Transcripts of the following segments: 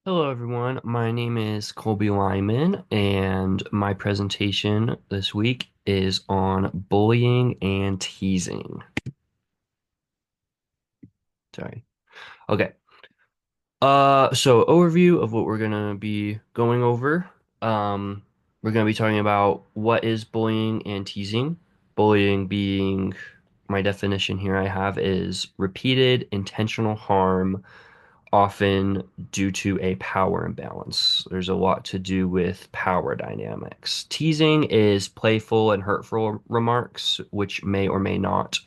Hello, everyone. My name is Colby Lyman, and my presentation this week is on bullying and teasing. Sorry. Okay. So overview of what we're gonna be going over. Um, we're gonna be talking about what is bullying and teasing. Bullying being my definition here I have is repeated intentional harm often due to a power imbalance. There's a lot to do with power dynamics. Teasing is playful and hurtful remarks, which may or may not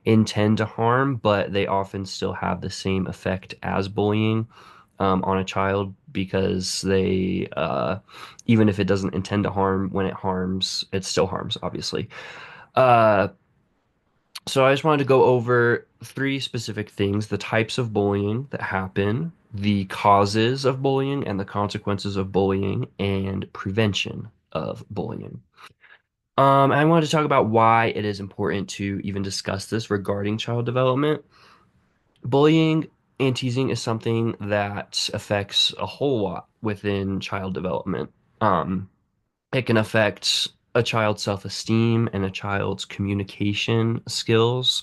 intend to harm, but they often still have the same effect as bullying on a child because even if it doesn't intend to harm, when it harms, it still harms, obviously. Uh, so I just wanted to go over three specific things: the types of bullying that happen, the causes of bullying and the consequences of bullying, and prevention of bullying. I wanted to talk about why it is important to even discuss this regarding child development. Bullying and teasing is something that affects a whole lot within child development. Um, it can affect a child's self-esteem and a child's communication skills,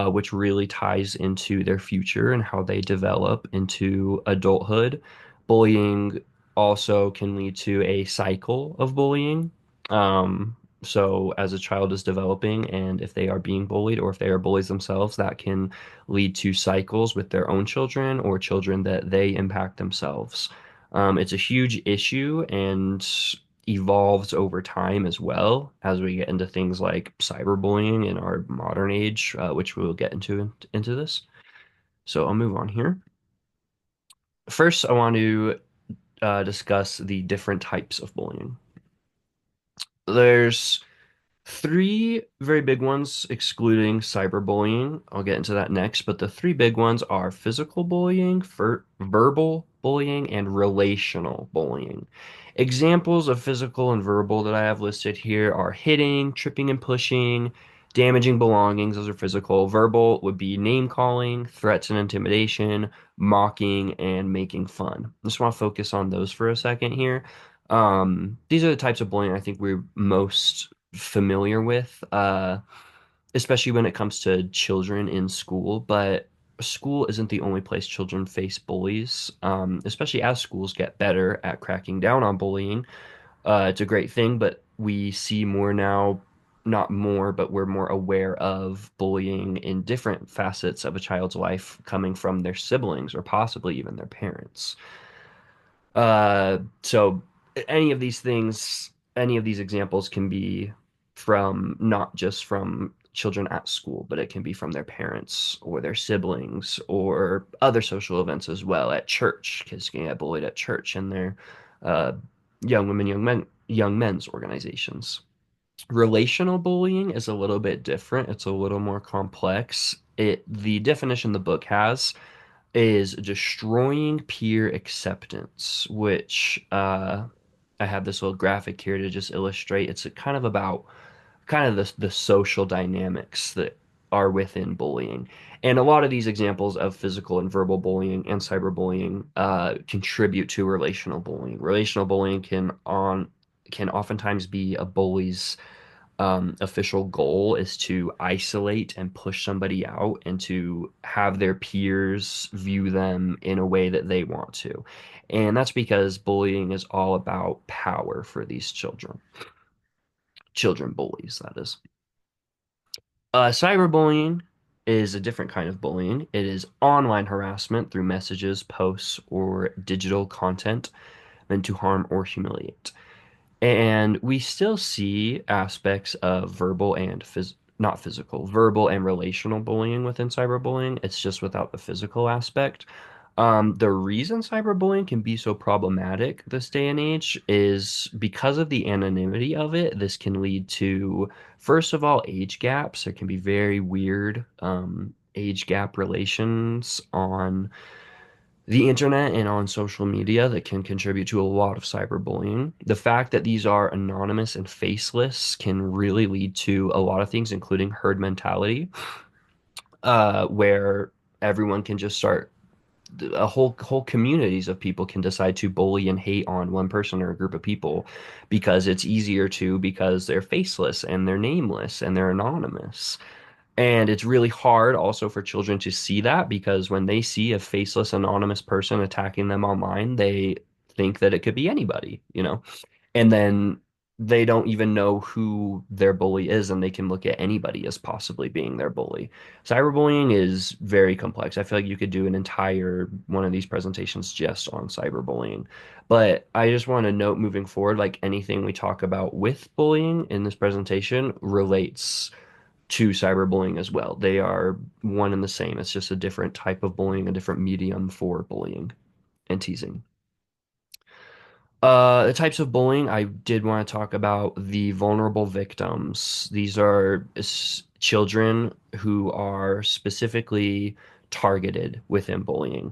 which really ties into their future and how they develop into adulthood. Bullying also can lead to a cycle of bullying. So as a child is developing, and if they are being bullied or if they are bullies themselves, that can lead to cycles with their own children or children that they impact themselves. It's a huge issue and evolves over time as well as we get into things like cyberbullying in our modern age, which we will get into this. So I'll move on here. First, I want to discuss the different types of bullying. There's three very big ones, excluding cyberbullying. I'll get into that next, but the three big ones are physical bullying, verbal bullying, and relational bullying. Examples of physical and verbal that I have listed here are hitting, tripping and pushing, damaging belongings. Those are physical. Verbal would be name calling, threats and intimidation, mocking, and making fun. I just want to focus on those for a second here. These are the types of bullying I think we're most familiar with, especially when it comes to children in school. But school isn't the only place children face bullies, especially as schools get better at cracking down on bullying. It's a great thing, but we see more now, not more, but we're more aware of bullying in different facets of a child's life coming from their siblings or possibly even their parents. So any of these things, any of these examples can be from not just from children at school, but it can be from their parents or their siblings or other social events as well. At church, kids can get bullied at church and their uh, young women, young men's organizations. Relational bullying is a little bit different. It's a little more complex. The definition the book has is destroying peer acceptance, which I have this little graphic here to just illustrate. It's kind of about kind of the social dynamics that are within bullying. And a lot of these examples of physical and verbal bullying and cyberbullying contribute to relational bullying. Relational bullying can oftentimes be a bully's official goal is to isolate and push somebody out and to have their peers view them in a way that they want to. And that's because bullying is all about power for these children. Children bullies, that is. Cyberbullying is a different kind of bullying. It is online harassment through messages, posts, or digital content meant to harm or humiliate. And we still see aspects of verbal and not physical, verbal and relational bullying within cyberbullying. It's just without the physical aspect. The reason cyberbullying can be so problematic this day and age is because of the anonymity of it. This can lead to, first of all, age gaps. There can be very weird age gap relations on the internet and on social media that can contribute to a lot of cyberbullying. The fact that these are anonymous and faceless can really lead to a lot of things, including herd mentality, where everyone can just start a whole communities of people can decide to bully and hate on one person or a group of people because it's easier to because they're faceless and they're nameless and they're anonymous. And it's really hard also for children to see that because when they see a faceless, anonymous person attacking them online, they think that it could be anybody, you know? And then they don't even know who their bully is, and they can look at anybody as possibly being their bully. Cyberbullying is very complex. I feel like you could do an entire one of these presentations just on cyberbullying. But I just want to note moving forward, like anything we talk about with bullying in this presentation relates to cyberbullying as well. They are one and the same. It's just a different type of bullying, a different medium for bullying and teasing. The types of bullying, I did want to talk about the vulnerable victims. These are children who are specifically targeted within bullying.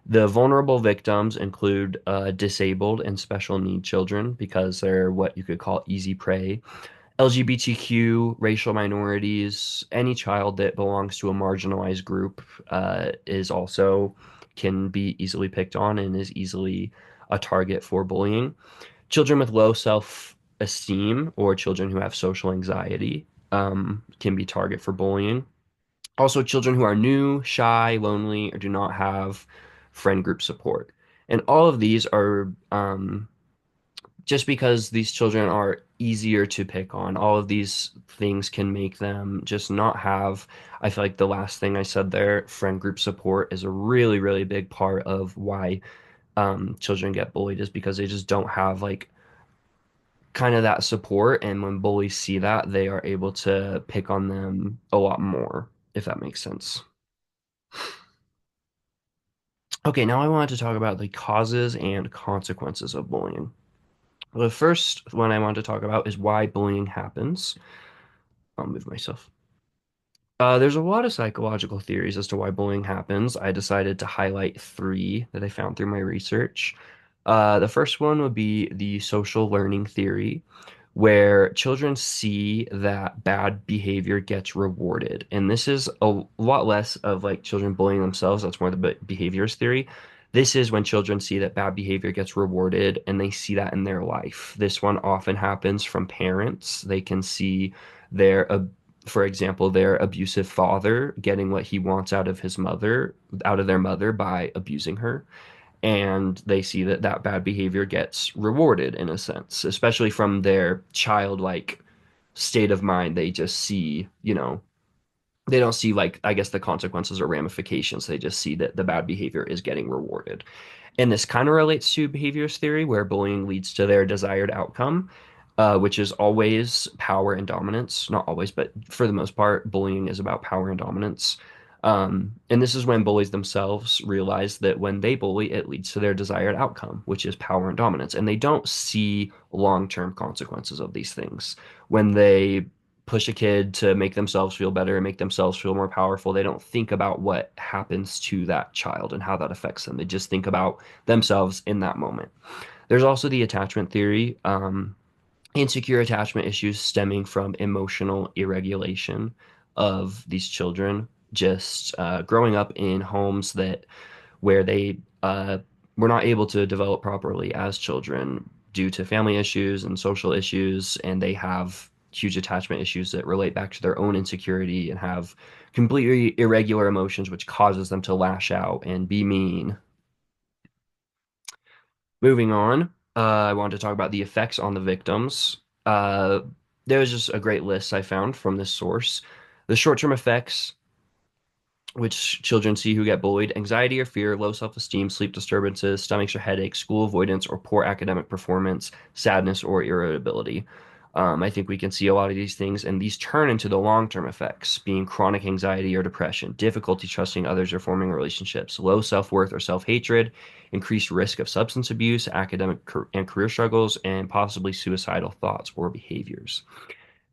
The vulnerable victims include disabled and special need children because they're what you could call easy prey. LGBTQ, racial minorities, any child that belongs to a marginalized group is also can be easily picked on and is easily a target for bullying. Children with low self-esteem or children who have social anxiety can be target for bullying. Also, children who are new, shy, lonely, or do not have friend group support. And all of these are just because these children are easier to pick on, all of these things can make them just not have. I feel like the last thing I said there, friend group support, is a really, really big part of why children get bullied, is because they just don't have like kind of that support. And when bullies see that, they are able to pick on them a lot more, if that makes sense. Okay, now I wanted to talk about the causes and consequences of bullying. The first one I want to talk about is why bullying happens. I'll move myself. There's a lot of psychological theories as to why bullying happens. I decided to highlight three that I found through my research. The first one would be the social learning theory, where children see that bad behavior gets rewarded. And this is a lot less of like children bullying themselves. That's more the behaviors theory. This is when children see that bad behavior gets rewarded and they see that in their life. This one often happens from parents. They can see their, for example, their abusive father getting what he wants out of his mother, out of their mother by abusing her, and they see that that bad behavior gets rewarded in a sense, especially from their childlike state of mind. They just see, they don't see like, I guess, the consequences or ramifications. They just see that the bad behavior is getting rewarded. And this kind of relates to behaviors theory, where bullying leads to their desired outcome, which is always power and dominance. Not always, but for the most part, bullying is about power and dominance. And this is when bullies themselves realize that when they bully, it leads to their desired outcome, which is power and dominance. And they don't see long-term consequences of these things. When they push a kid to make themselves feel better and make themselves feel more powerful, they don't think about what happens to that child and how that affects them. They just think about themselves in that moment. There's also the attachment theory, insecure attachment issues stemming from emotional irregulation of these children, just growing up in homes that where they were not able to develop properly as children due to family issues and social issues, and they have huge attachment issues that relate back to their own insecurity and have completely irregular emotions, which causes them to lash out and be mean. Moving on, I wanted to talk about the effects on the victims. Uh, there was just a great list I found from this source. The short-term effects which children see who get bullied: anxiety or fear, low self-esteem, sleep disturbances, stomachs or headaches, school avoidance or poor academic performance, sadness or irritability. I think we can see a lot of these things, and these turn into the long-term effects, being chronic anxiety or depression, difficulty trusting others or forming relationships, low self-worth or self-hatred, increased risk of substance abuse, academic and career struggles, and possibly suicidal thoughts or behaviors.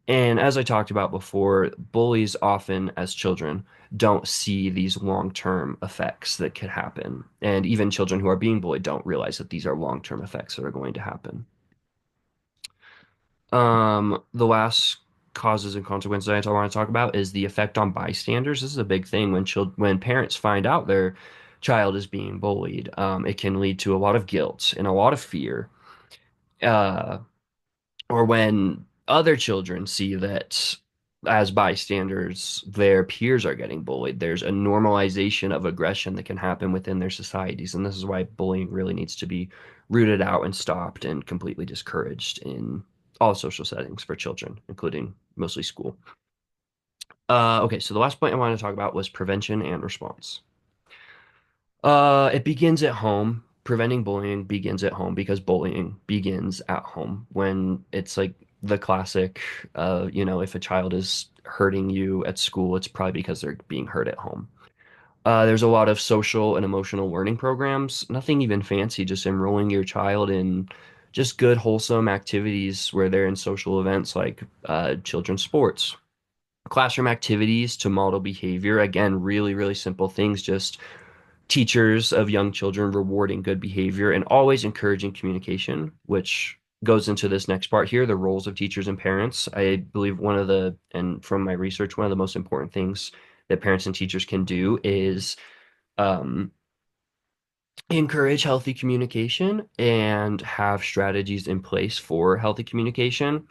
And as I talked about before, bullies often, as children, don't see these long-term effects that could happen. And even children who are being bullied don't realize that these are long-term effects that are going to happen. The last causes and consequences I want to talk about is the effect on bystanders. This is a big thing when parents find out their child is being bullied. It can lead to a lot of guilt and a lot of fear. Uh, or when other children see that as bystanders, their peers are getting bullied, there's a normalization of aggression that can happen within their societies. And this is why bullying really needs to be rooted out and stopped and completely discouraged in all social settings for children, including mostly school. Okay, so the last point I wanted to talk about was prevention and response. It begins at home. Preventing bullying begins at home because bullying begins at home when it's like the classic, if a child is hurting you at school, it's probably because they're being hurt at home. There's a lot of social and emotional learning programs, nothing even fancy, just enrolling your child in just good, wholesome activities where they're in social events like children's sports, classroom activities to model behavior. Again, really, really simple things, just teachers of young children rewarding good behavior and always encouraging communication, which goes into this next part here, the roles of teachers and parents. I believe and from my research, one of the most important things that parents and teachers can do is um, encourage healthy communication and have strategies in place for healthy communication.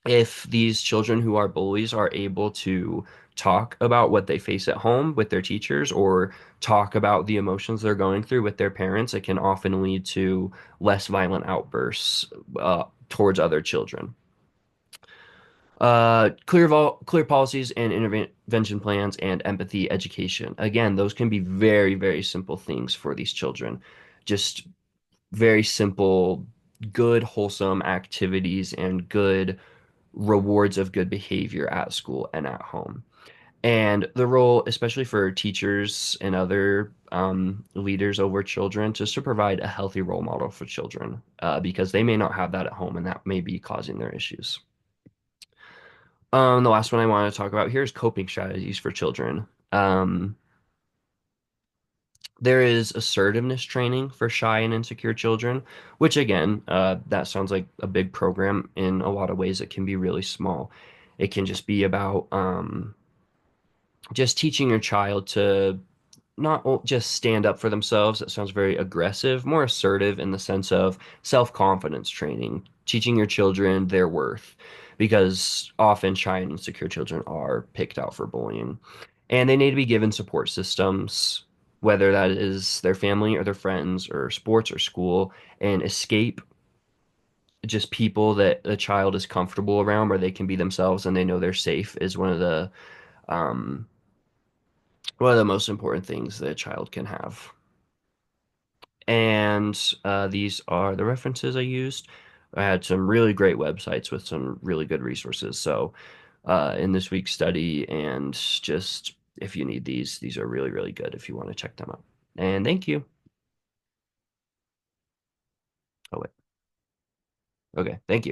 If these children who are bullies are able to talk about what they face at home with their teachers or talk about the emotions they're going through with their parents, it can often lead to less violent outbursts towards other children. Clear policies and intervention plans and empathy education. Again, those can be very, very simple things for these children. Just very simple, good, wholesome activities and good rewards of good behavior at school and at home. And the role, especially for teachers and other leaders over children, just to provide a healthy role model for children, because they may not have that at home and that may be causing their issues. The last one I want to talk about here is coping strategies for children. There is assertiveness training for shy and insecure children, which again, that sounds like a big program. In a lot of ways, it can be really small. It can just be about just teaching your child to not just stand up for themselves. That sounds very aggressive, more assertive in the sense of self-confidence training, teaching your children their worth, because often shy and insecure children are picked out for bullying. And they need to be given support systems, whether that is their family or their friends or sports or school, and escape just people that the child is comfortable around where they can be themselves and they know they're safe is um, one of the most important things that a child can have. And these are the references I used. I had some really great websites with some really good resources. So, in this week's study, and just if you need these are really, really good if you want to check them out. And thank you. Oh, wait. Okay. Thank you.